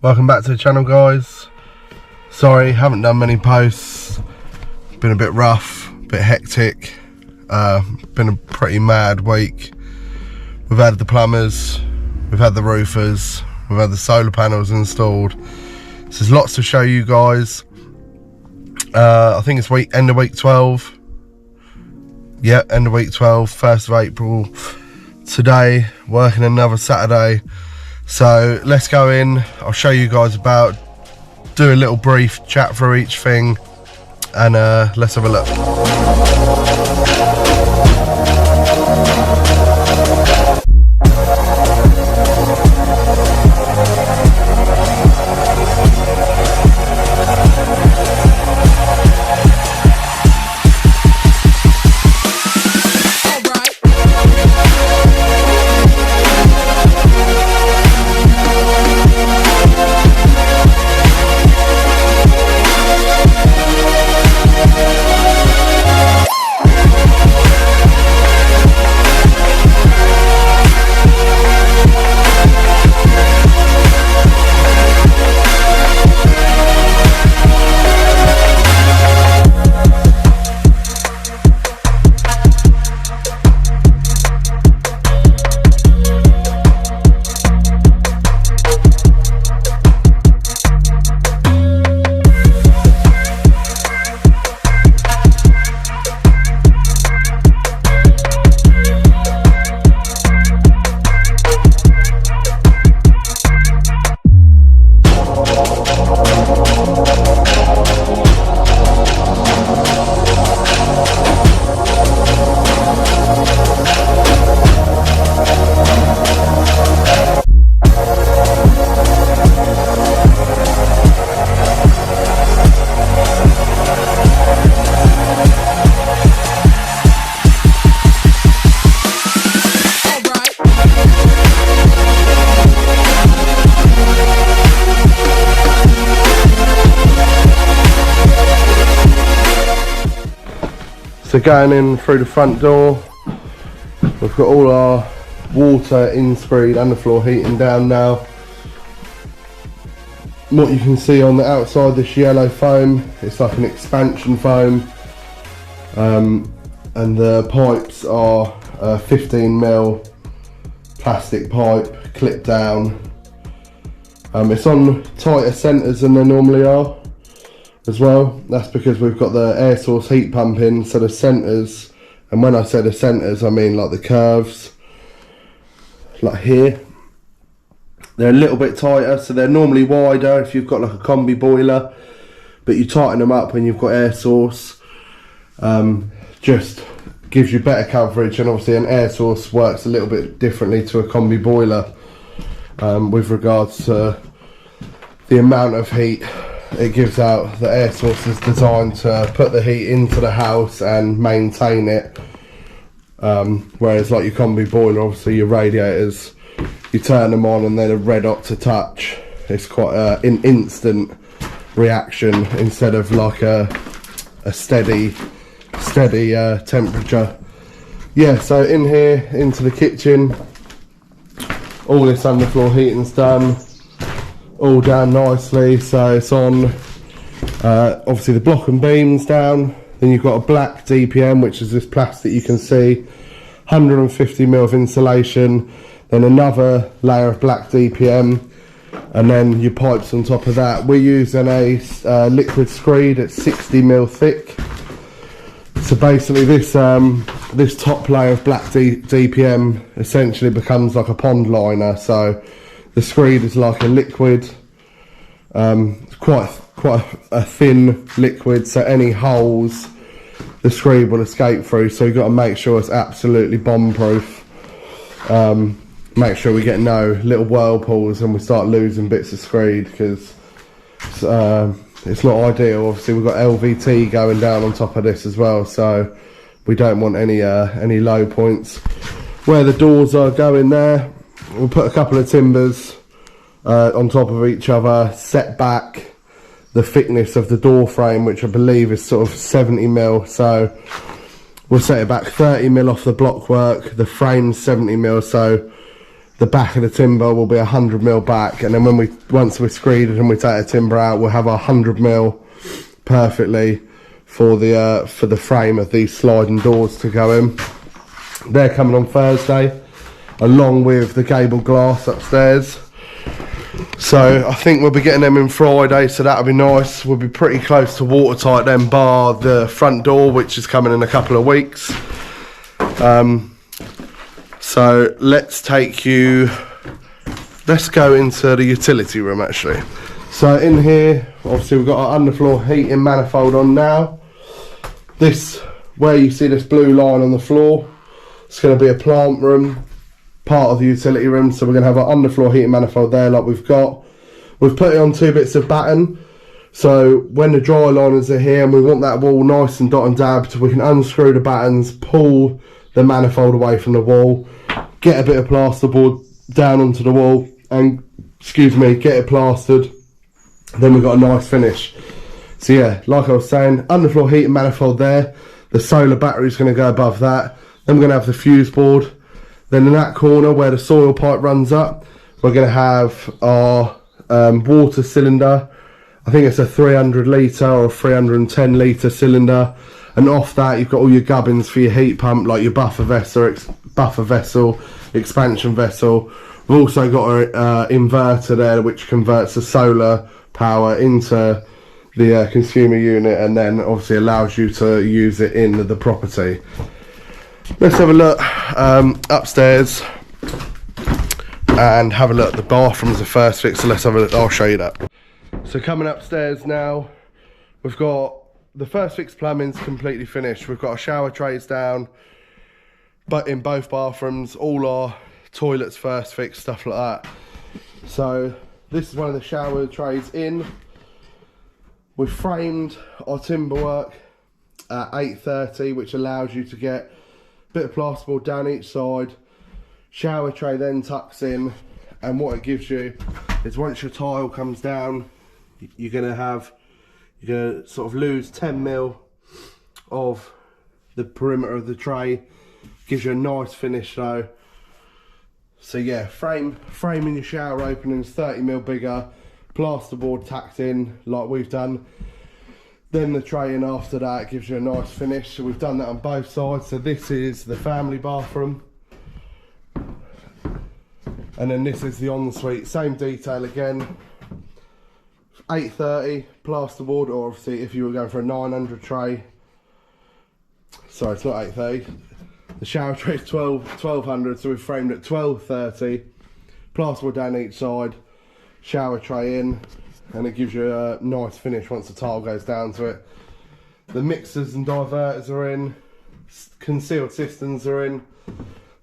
Welcome back to the channel, guys. Sorry, haven't done many posts. Been a bit rough, a bit hectic. Been a pretty mad week. We've had the plumbers, we've had the roofers, we've had the solar panels installed. So there's lots to show you guys. I think it's end of week 12. Yeah, end of week 12, 1st of April. Today, working another Saturday. So let's go in. I'll show you guys about, do a little brief chat through each thing, and let's have a look. So going in through the front door, we've got all our water in screed, underfloor heating down now. What you can see on the outside, this yellow foam, it's like an expansion foam, and the pipes are 15mm plastic pipe clipped down. It's on tighter centres than they normally are as well. That's because we've got the air source heat pump in, so the centres, and when I say the centres I mean like the curves, like here, they're a little bit tighter, so they're normally wider if you've got like a combi boiler, but you tighten them up when you've got air source. Just gives you better coverage, and obviously an air source works a little bit differently to a combi boiler with regards to the amount of heat it gives out. The air source is designed to put the heat into the house and maintain it, whereas like your combi boiler, obviously your radiators, you turn them on and they're red hot to touch. It's quite an instant reaction instead of like a steady temperature. Yeah, so in here, into the kitchen, all this underfloor heating's done, all down nicely. So it's on obviously the block and beams down, then you've got a black DPM, which is this plastic you can see, 150mm of insulation, then another layer of black DPM, and then your pipes on top of that. We're using a liquid screed at 60mm thick. So basically this this top layer of black DPM essentially becomes like a pond liner. So the screed is like a liquid, quite a thin liquid, so any holes the screed will escape through. So you've got to make sure it's absolutely bomb proof. Make sure we get no little whirlpools and we start losing bits of screed, because it's not ideal. Obviously we've got LVT going down on top of this as well, so we don't want any low points. Where the doors are going there, we'll put a couple of timbers on top of each other, set back the thickness of the door frame, which I believe is sort of 70mm, so we'll set it back 30mm off the block work. The frame's 70mm, so the back of the timber will be 100mm back, and then when once we're screeded and we take the timber out, we'll have 100mm perfectly for the frame of these sliding doors to go in. They're coming on Thursday, along with the gable glass upstairs. So I think we'll be getting them in Friday, so that'll be nice. We'll be pretty close to watertight then, bar the front door, which is coming in a couple of weeks. So let's go into the utility room actually. So in here, obviously we've got our underfloor heating manifold on now. This, where you see this blue line on the floor, it's going to be a plant room, part of the utility room. So we're going to have our underfloor heating manifold there like we've got. We've put it on 2 bits of batten. So when the dry liners are here and we want that wall nice and dot and dabbed, we can unscrew the battens, pull the manifold away from the wall, get a bit of plasterboard down onto the wall and, get it plastered. Then we've got a nice finish. So yeah, like I was saying, underfloor heating manifold there. The solar battery is going to go above that. Then we're going to have the fuse board. Then in that corner where the soil pipe runs up, we're going to have our water cylinder. I think it's a 300 litre or a 310 litre cylinder, and off that you've got all your gubbins for your heat pump, like your buffer vessel, expansion vessel. We've also got an inverter there which converts the solar power into the consumer unit, and then obviously allows you to use it in the property. Let's have a look upstairs and have a look. The bathroom's the first fix, so let's have a look. I'll show you that. So coming upstairs now, we've got the first fix plumbing's completely finished. We've got our shower trays down, but in both bathrooms, all our toilets first fix, stuff like that. So this is one of the shower trays in. We've framed our timber work at 830, which allows you to get a bit of plasterboard down each side. Shower tray then tucks in, and what it gives you is once your tile comes down, you're gonna sort of lose 10mm of the perimeter of the tray. Gives you a nice finish though. So yeah, framing your shower openings 30mm bigger, plasterboard tacked in like we've done. Then the tray in after that gives you a nice finish. So we've done that on both sides. So this is the family bathroom, and then this is the ensuite. Same detail again. 830 plasterboard, or obviously if you were going for a 900 tray. Sorry, it's not 830. The shower tray is 1200, so we've framed it 1230. Plasterboard down each side, shower tray in, and it gives you a nice finish once the tile goes down to it. The mixers and diverters are in, concealed cisterns are in,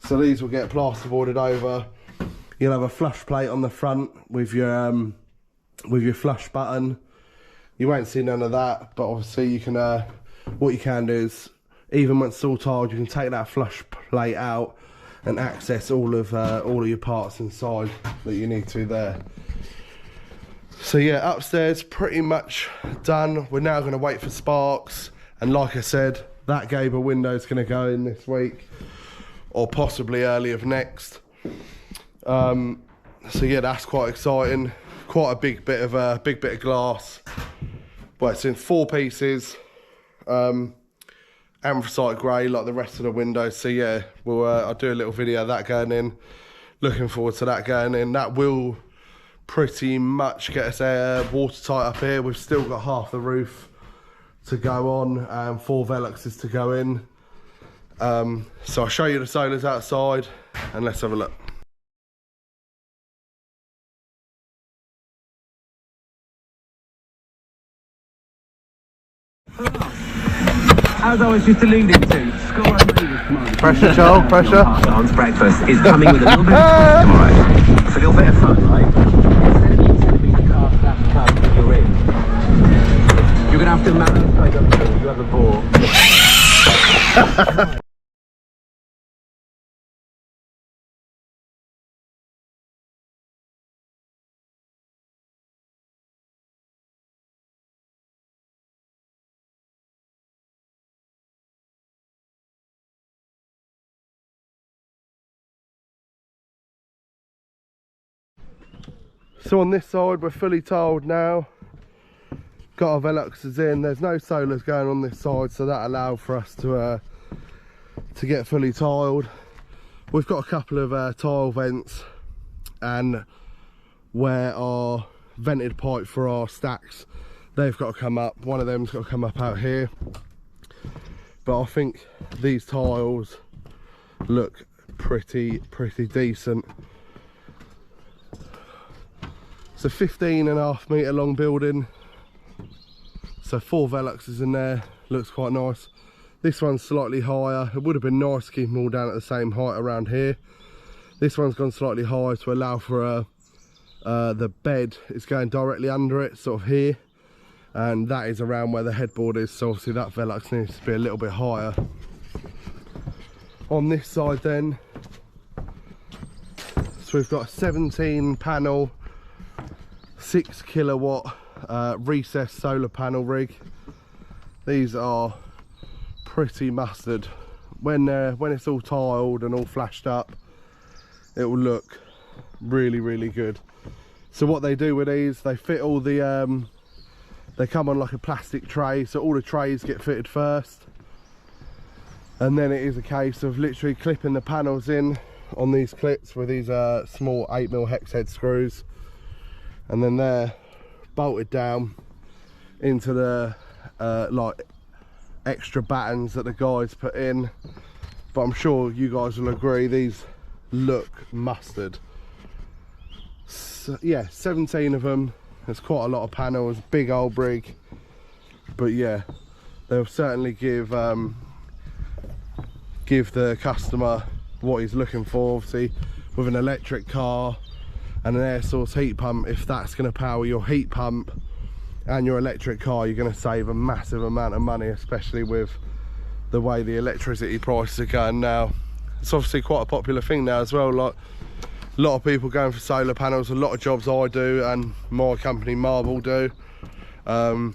so these will get plasterboarded over. You'll have a flush plate on the front with your flush button. You won't see none of that, but obviously you can what you can do is, even once it's all tiled, you can take that flush plate out and access all of your parts inside that you need to there. So yeah, upstairs pretty much done. We're now going to wait for sparks, and like I said, that gable window is going to go in this week or possibly early of next. So yeah, that's quite exciting. Quite a big bit of glass. Well, it's in 4 pieces. Anthracite grey like the rest of the windows. So yeah, I'll do a little video of that going in. Looking forward to that going in. That will pretty much get us watertight up here. We've still got half the roof to go on and 4 Veluxes to go in. So I'll show you the solars outside and let's have a look. As I was just alluding to, school tomorrow. Pressure, Charles, pressure. Afternoon's breakfast is coming with a little bit of twist tomorrow. It's a little bit of fun, right? Instead of you telling me to cast that club that you're in, you're going to have to mount inside you have a ball. So on this side we're fully tiled now. Got our Veluxes in. There's no solars going on this side, so that allowed for us to get fully tiled. We've got a couple of tile vents, and where our vented pipe for our stacks, they've got to come up. One of them's got to come up out here. But I think these tiles look pretty decent. It's a 15.5 metre long building, so 4 Veluxes in there. Looks quite nice. This one's slightly higher. It would have been nice to keep them all down at the same height around here. This one's gone slightly higher to allow for the bed is going directly under it, sort of here, and that is around where the headboard is, so obviously that Velux needs to be a little bit higher. On this side then, so we've got a 17 panel 6 kilowatt recessed solar panel rig. These are pretty mustard. When it's all tiled and all flashed up, it will look really good. So what they do with these, they fit all the they come on like a plastic tray, so all the trays get fitted first, and then it is a case of literally clipping the panels in on these clips with these small 8mm hex head screws, and then they're bolted down into the like extra battens that the guys put in. But I'm sure you guys will agree, these look mustard. So, yeah, 17 of them. There's quite a lot of panels, big old rig, but yeah, they'll certainly give the customer what he's looking for. Obviously with an electric car and an air source heat pump, if that's going to power your heat pump and your electric car, you're going to save a massive amount of money, especially with the way the electricity prices are going now. It's obviously quite a popular thing now as well. Like, a lot of people going for solar panels. A lot of jobs I do and my company Marble do. We're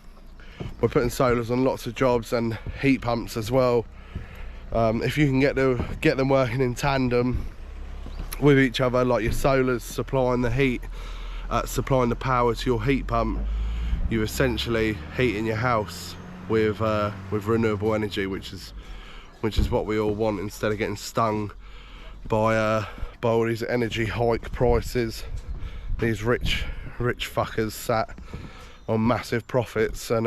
putting solars on lots of jobs and heat pumps as well. If you can get them working in tandem with each other, like your solars supplying the heat, supplying the power to your heat pump, you're essentially heating your house with renewable energy, which is what we all want, instead of getting stung by all these energy hike prices. These rich fuckers sat on massive profits and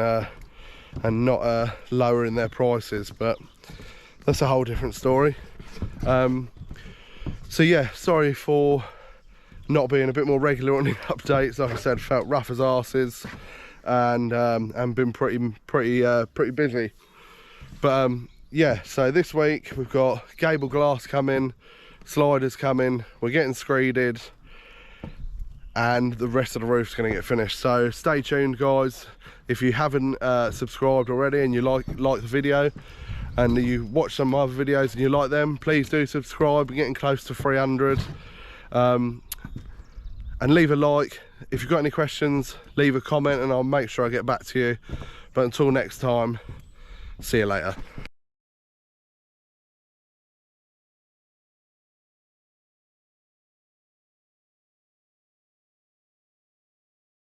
not lowering their prices, but that's a whole different story. So yeah, sorry for not being a bit more regular on the updates. Like I said, felt rough as arses, and been pretty busy. But yeah, so this week we've got gable glass coming, sliders coming, we're getting screeded, and the rest of the roof's going to get finished. So stay tuned, guys. If you haven't subscribed already and you like the video and you watch some of my other videos and you like them, please do subscribe. We're getting close to 300. And leave a like. If you've got any questions, leave a comment and I'll make sure I get back to you. But until next time, see you later.